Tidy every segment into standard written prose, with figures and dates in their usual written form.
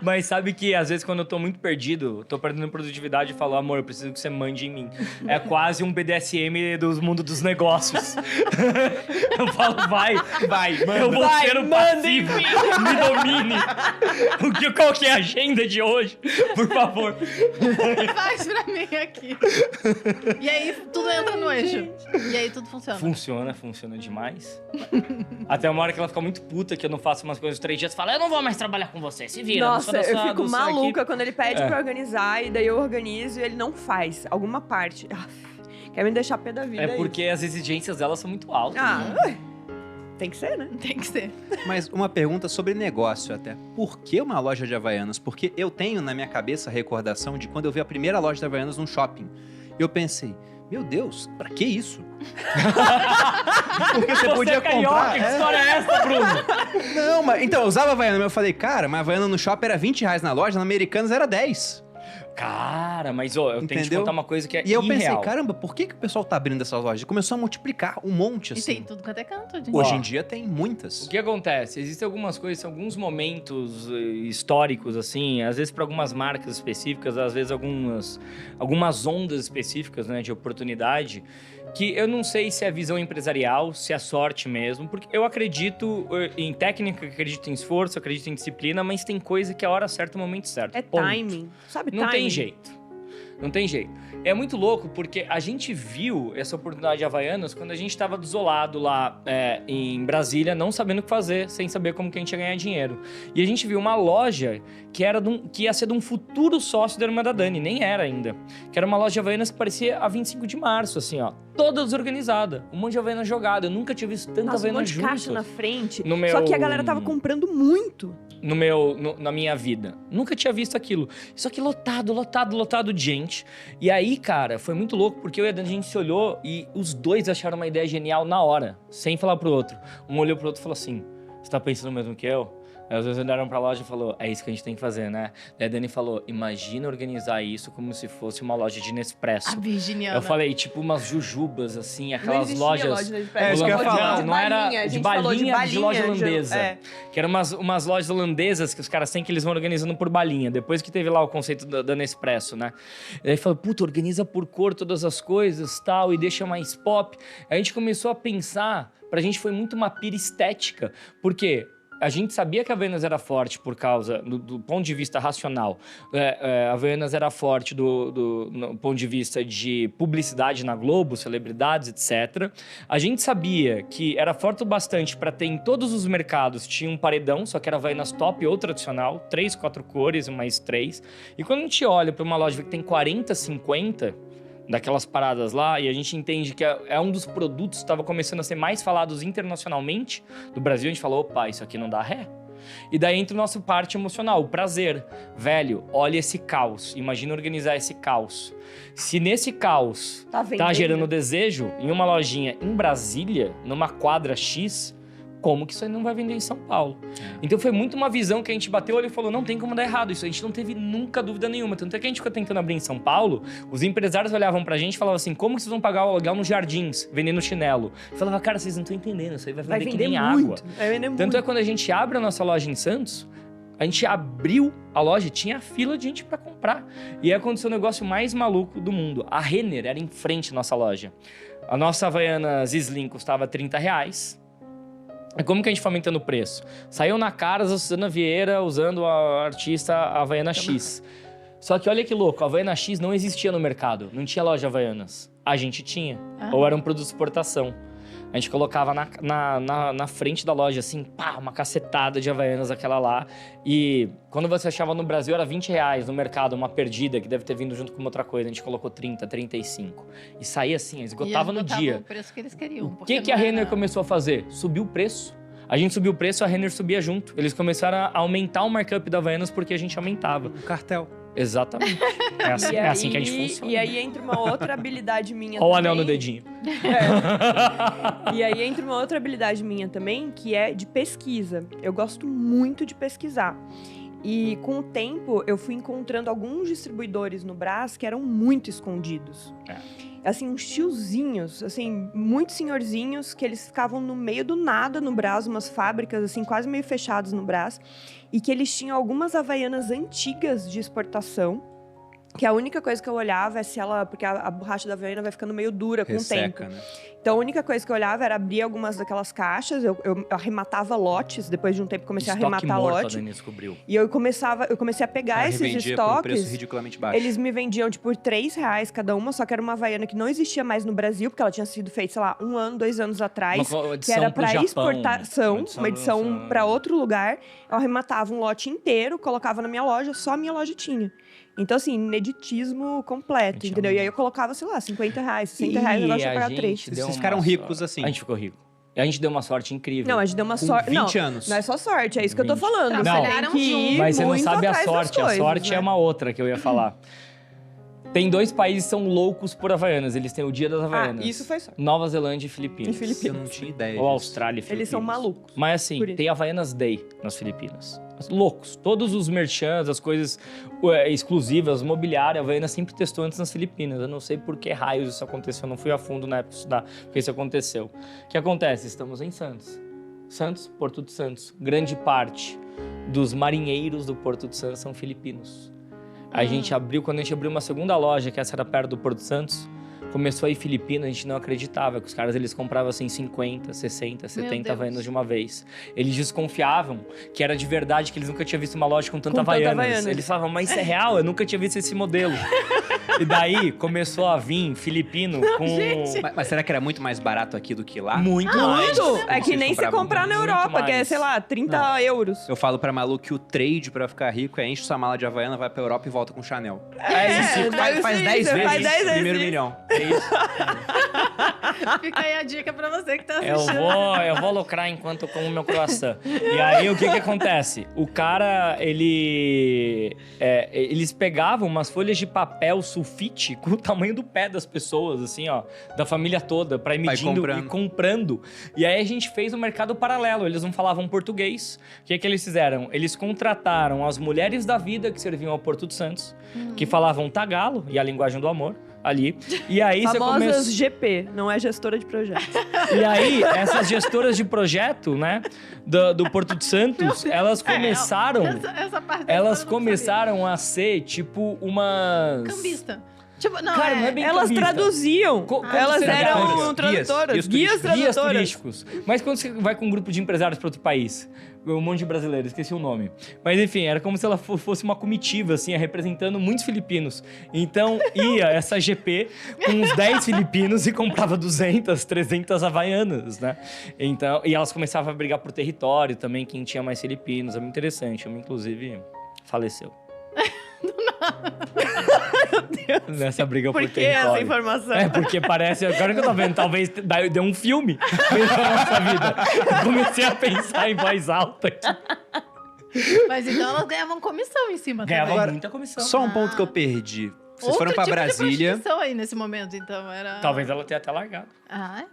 Mas sabe que, às vezes, quando eu tô muito perdido, tô perdendo produtividade e falo, amor, eu preciso que você mande em mim. É quase um BDSM do mundo dos negócios. Eu falo, vai, manda. Eu vou ser o passivo, me domine. Qual que é a agenda de hoje? Por favor. Faz pra mim aqui. E aí, tudo entra no eixo. E aí, tudo funciona. Funciona demais. Até uma hora que ela fica muito puta que eu não faço umas coisas 3 dias e fala, eu não vou mais trabalhar com você, se vira. Nossa, eu fico maluca quando ele pede pra organizar e daí eu organizo e ele não faz alguma parte. Quer me deixar pé da vida. É porque as exigências dela são muito altas. Tem que ser, né? Tem que ser. Mas uma pergunta sobre negócio até. Por que uma loja de Havaianas? Porque eu tenho na minha cabeça a recordação de quando eu vi a primeira loja de Havaianas num shopping. E eu pensei, meu Deus, pra que isso? Porque você podia comprar... Que história é essa, Bruno? Não, mas... Então, eu usava Havaiana, mas eu falei, cara, mas Havaiana no shopping era R$20 na loja, na Americanas era 10. Cara, mas eu tenho que te contar uma coisa que é E eu irreal. pensei, caramba, por que o pessoal tá abrindo essas lojas? E começou a multiplicar um monte, assim. E tem tudo quanto é canto. Gente. Hoje em dia tem muitas. O que acontece? Existem algumas coisas, alguns momentos históricos, assim, às vezes para algumas marcas específicas, às vezes algumas ondas específicas, né, de oportunidade, que eu não sei se é visão empresarial, se é sorte mesmo, porque eu acredito em técnica, acredito em esforço, acredito em disciplina, mas tem coisa que é a hora certa, o momento certo. É timing. Sabe timing? Não tem jeito. Não tem jeito. É muito louco porque a gente viu essa oportunidade de Havaianas quando a gente estava desolado lá em Brasília, não sabendo o que fazer, sem saber como que a gente ia ganhar dinheiro. E a gente viu uma loja que ia ser de um futuro sócio da irmã da Dani, nem era ainda. Que era uma loja de Havaianas que parecia a 25 de março, assim, ó. Toda desorganizada. Um monte de Havaianas jogada. Eu nunca tinha visto tanta Havaianas juntas. Um monte de caixa na frente. No Só que a galera tava comprando muito. Na minha vida. Nunca tinha visto aquilo. Só que lotado de gente. E aí, cara, foi muito louco, porque eu e a Dani, a gente se olhou e os dois acharam uma ideia genial na hora, sem falar pro outro. Um olhou pro outro e falou assim, você tá pensando mesmo que eu? Aí os dois olharam pra loja e falou, é isso que a gente tem que fazer, né? Daí a Dani falou, imagina organizar isso como se fosse uma loja de Nespresso. A virginiana. Eu falei, tipo umas jujubas, assim, aquelas não lojas... loja de Nespresso. Isso que eu ia falar. Não era de balinha de loja holandesa. Que eram umas lojas holandesas que os caras têm que eles vão organizando por balinha. Depois que teve lá o conceito da Nespresso, né? E aí falou, puta, organiza por cor todas as coisas, tal, e deixa mais pop. Aí a gente começou a pensar, pra gente foi muito uma pira estética, porque... A gente sabia que a Havaianas era forte por causa, do ponto de vista racional. A Havaianas era forte no ponto de vista de publicidade na Globo, celebridades, etc. A gente sabia que era forte o bastante para ter em todos os mercados, tinha um paredão, só que era Havaianas top ou tradicional, 3, 4 cores, mais 3. E quando a gente olha para uma loja que tem 40, 50... daquelas paradas lá, e a gente entende que é um dos produtos que estava começando a ser mais falados internacionalmente do Brasil, a gente falou, opa, isso aqui não dá ré. E daí entra o nosso parte emocional, o prazer. Velho, olha esse caos, imagina organizar esse caos. Se nesse caos tá gerando desejo, em uma lojinha em Brasília, numa quadra X... como que isso aí não vai vender em São Paulo? Então foi muito uma visão que a gente bateu ali e falou, não tem como dar errado isso. A gente não teve nunca dúvida nenhuma. Tanto é que a gente ficou tentando abrir em São Paulo, os empresários olhavam pra gente e falavam assim, como que vocês vão pagar o aluguel nos Jardins, vendendo chinelo? Eu falava, cara, vocês não estão entendendo, isso aí vai vender que nem água. Vai vender muito. Tanto é quando a gente abre a nossa loja em Santos, a gente abriu a loja, tinha fila de gente pra comprar. E aí aconteceu o negócio mais maluco do mundo. A Renner era em frente à nossa loja. A nossa Havaianas Slim custava R$30. E como que a gente foi aumentando o preço? Saiu na cara a Suzana Vieira usando a artista Havaiana X. Só que olha que louco, a Havaiana X não existia no mercado, não tinha loja Havaianas. A gente tinha, ou era um produto de exportação. A gente colocava na frente da loja, assim, pá, uma cacetada de Havaianas, aquela lá. E quando você achava no Brasil, era R$20 no mercado, uma perdida, que deve ter vindo junto com uma outra coisa. A gente colocou 30, 35. E saía assim, esgotava no dia. O preço que eles queriam. O que a Renner começou a fazer? Subiu o preço. A gente subiu o preço, a Renner subia junto. Eles começaram a aumentar o markup da Havaianas porque a gente aumentava. Um cartel. Exatamente. É assim que a gente funciona. E aí entra uma outra habilidade minha Olha o também. anel no dedinho. E aí entra uma outra habilidade minha também, que é de pesquisa. Eu gosto muito de pesquisar. E com o tempo, eu fui encontrando alguns distribuidores no Brás que eram muito escondidos. Assim, uns tiozinhos, assim, muito senhorzinhos, que eles ficavam no meio do nada no Brás, umas fábricas, assim, quase meio fechadas no Brás. E que eles tinham algumas Havaianas antigas de exportação, que a única coisa que eu olhava é se ela... Porque a borracha da Havaiana vai ficando meio dura com o tempo. Né? Então, a única coisa que eu olhava era abrir algumas daquelas caixas, eu arrematava lotes, depois de um tempo comecei a arrematar lote. E eu comecei a pegar esses estoques. Por um preço ridiculamente baixo. Eles me vendiam, tipo, por R$3 cada uma, só que era uma Havaiana que não existia mais no Brasil, porque ela tinha sido feita, sei lá, 1 ano, 2 anos atrás. Que era para exportação, uma edição para outro lugar. Eu arrematava um lote inteiro, colocava na minha loja, só a minha loja tinha. Então, assim, ineditismo completo, entendeu? E aí eu colocava, sei lá, R$50, R$60, o negócio ia pagar 3. Vocês ficaram ricos assim. A gente ficou rico. A gente deu uma sorte incrível. Não, a gente deu uma sorte. 20 anos. Não é só sorte, é isso que eu tô falando. Não, você tem que ir mas você não muito sabe a atrás das sorte. coisas, A sorte né? é uma outra que eu ia falar. Tem 2 países que são loucos por Havaianas. Eles têm o Dia das Havaianas. Isso foi sorte. Nova Zelândia e Filipinas. Eu não tinha ideia. Ou Austrália e Filipinas. Eles são malucos. Mas assim, tem Havaianas Day nas Filipinas. Loucos. Todos os merchants, as coisas exclusivas, mobiliário, a Havaiana sempre testou antes nas Filipinas. Eu não sei por que raios isso aconteceu. Eu não fui a fundo na época estudar porque isso aconteceu. O que acontece? Estamos em Santos. Santos, Porto de Santos. Grande parte dos marinheiros do Porto de Santos são filipinos. A gente abriu, quando a gente abriu uma segunda loja, que essa era perto do Porto de Santos, começou aí filipino, a gente não acreditava que os caras eles compravam assim 50, 60, 70 Havaianas de uma vez. Eles desconfiavam que era de verdade, que eles nunca tinham visto uma loja com tanta Havaianas. Eles falavam, mas isso é real, eu nunca tinha visto esse modelo. E daí começou a vir filipino com... Mas será que era muito mais barato aqui do que lá? Muito mais. É que nem se comprar na Europa, que é, sei lá, 30 euros. Eu falo pra Malu que o trade pra ficar rico é enche sua mala de Havaiana, vai pra Europa e volta com Chanel. Faz 10 vezes o primeiro milhão. É isso. Fica aí a dica pra você que tá assistindo. Eu vou lucrar enquanto eu como meu croissant. E aí, o que acontece? O cara, eles pegavam umas folhas de papel sulfite com o tamanho do pé das pessoas, assim, ó, da família toda, pra ir medindo e comprando. E aí a gente fez um mercado paralelo. Eles não falavam português. O que eles fizeram? Eles contrataram as mulheres da vida que serviam ao Porto de Santos, que falavam tagalo, e a linguagem do amor, ali. E aí famosas GP, não é gestora de projetos. E aí, essas gestoras de projeto, né, do Porto de Santos, elas começaram... Essa parte elas começaram a ser, tipo, umas... Cambista. Tipo, não, Cara, não é bem elas cambista. traduziam. Elas eram tradutoras. Guias tradutoras. Turísticos. Mas quando você vai com um grupo de empresários para outro país, um monte de brasileiros, esqueci o nome. Mas enfim, era como se ela fosse uma comitiva, assim, representando muitos filipinos. Então, ia essa GP com uns 10 filipinos e comprava 200, 300 havaianas, né? Então, e elas começavam a brigar por território também, quem tinha mais filipinos. É muito interessante. Uma, inclusive, faleceu. Meu Deus. Nessa briga por que território. Essa informação? É, porque parece... Agora que eu tô vendo, talvez deu um filme dentro da nossa vida. Eu comecei a pensar em voz alta aqui. Mas então elas ganhavam comissão em cima também. Ganhavam muita comissão. Só um ponto que eu perdi. Vocês foram pra tipo Brasília. De aí nesse momento, então era... Talvez ela tenha até largado.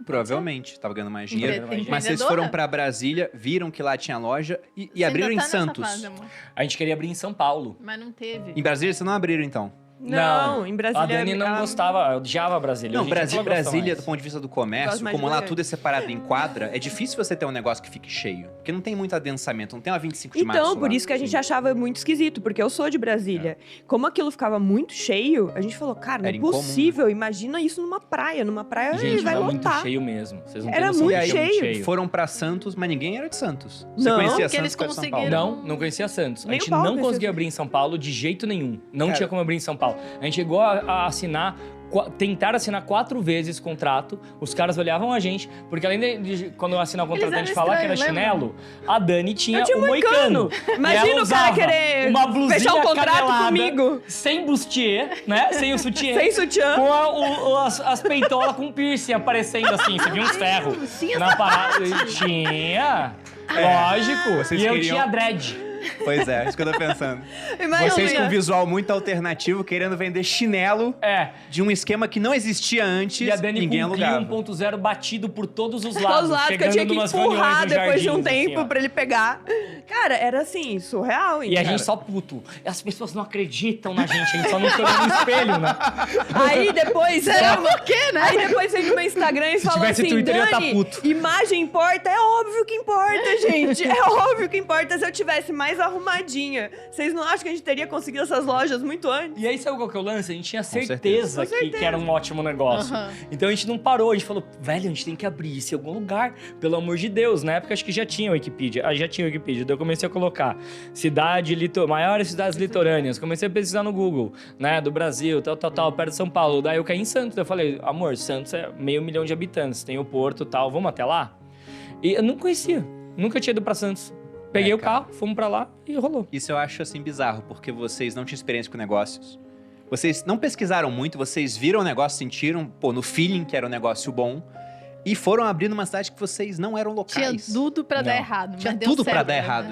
Provavelmente, tava ganhando mais dinheiro. Tem Mas vocês foram pra Brasília, viram que lá tinha loja e abriram em Santos. Fase, amor. A gente queria abrir em São Paulo. Mas não teve. Em Brasília vocês não abriram, então? Não, em Brasília... A Dani não gostava, odiava Brasília. Não, Brasília, do ponto de vista do comércio, como lá tudo é separado em quadra, é difícil você ter um negócio que fique cheio. Porque não tem muito adensamento, não tem uma 25 de março Então, por lá. isso que a gente achava muito esquisito, porque eu sou de Brasília. Como aquilo ficava muito cheio, a gente falou, cara, não é possível, imagina isso numa praia. Numa praia gente, vai era lotar. muito cheio mesmo. Vocês não Era têm noção, muito era cheio. Foram pra Santos, mas ninguém era de Santos. Você Não, conhecia porque Santos, eles que era de São Paulo? Não conhecia Santos. Nem A gente o Paulo não conhecia conseguia Santos. abrir em São Paulo de jeito nenhum. Não tinha como abrir em São Paulo. A gente chegou a assinar, tentaram assinar 4 vezes contrato. Os caras olhavam a gente, porque além de quando eu assinar o contrato, a gente falar que era chinelo, a Dani tinha o moicano. Imagina o cara querer uma blusinha fechar um contrato canelada, comigo. sem bustier, né? Sem o sutiã. Sem sutiã. Com as peitolas com piercing aparecendo assim. Você viu uns ferros na parada. Tinha. Lógico. Vocês E eu queriam- tinha dread. Pois é, isso que eu tô pensando. Imagina. Vocês com um visual muito alternativo, querendo vender chinelo de um esquema que não existia antes, E a Dani ninguém com o Clio alugava. 1.0 batido por todos os Todos lados. os lados que eu chegando tinha que numas empurrar reuniões nos depois de um jardins, tempo assim, ó. pra ele pegar. Cara, era assim, surreal. E a gente só puto. As pessoas não acreditam na gente, a gente só não se olha no espelho, né? Aí depois... Será por quê, né? Aí depois vem no meu Instagram e fala tivesse assim, Twitter, eu ia tá Dani, puto. imagem importa? É óbvio que importa, gente. É óbvio que importa. Se eu tivesse mais arrumadinha. Vocês não acham que a gente teria conseguido essas lojas muito antes? E aí, sabe qual que é o lance? A gente tinha certeza. certeza que era um ótimo negócio. Então a gente não parou, a gente falou, velho, a gente tem que abrir isso em algum lugar, pelo amor de Deus. Na época acho que já tinha o Wikipedia. Já tinha o Wikipedia. Daí eu comecei a colocar maiores cidades litorâneas. Comecei a pesquisar no Google, né? Do Brasil, tal, perto de São Paulo. Daí eu caí em Santos. Eu falei, amor, Santos é 500 mil de habitantes, tem o Porto e tal, vamos até lá? E eu não conhecia, nunca tinha ido pra Santos. Peguei o carro, fomos pra lá e rolou. Isso eu acho, assim, bizarro, porque vocês não tinham experiência com negócios. Vocês não pesquisaram muito, vocês viram o negócio, sentiram, no feeling que era um negócio bom, e foram abrir numa cidade que vocês não eram locais. Tinha tudo pra dar errado. Tinha mas deu tudo pra certo, dar né? errado.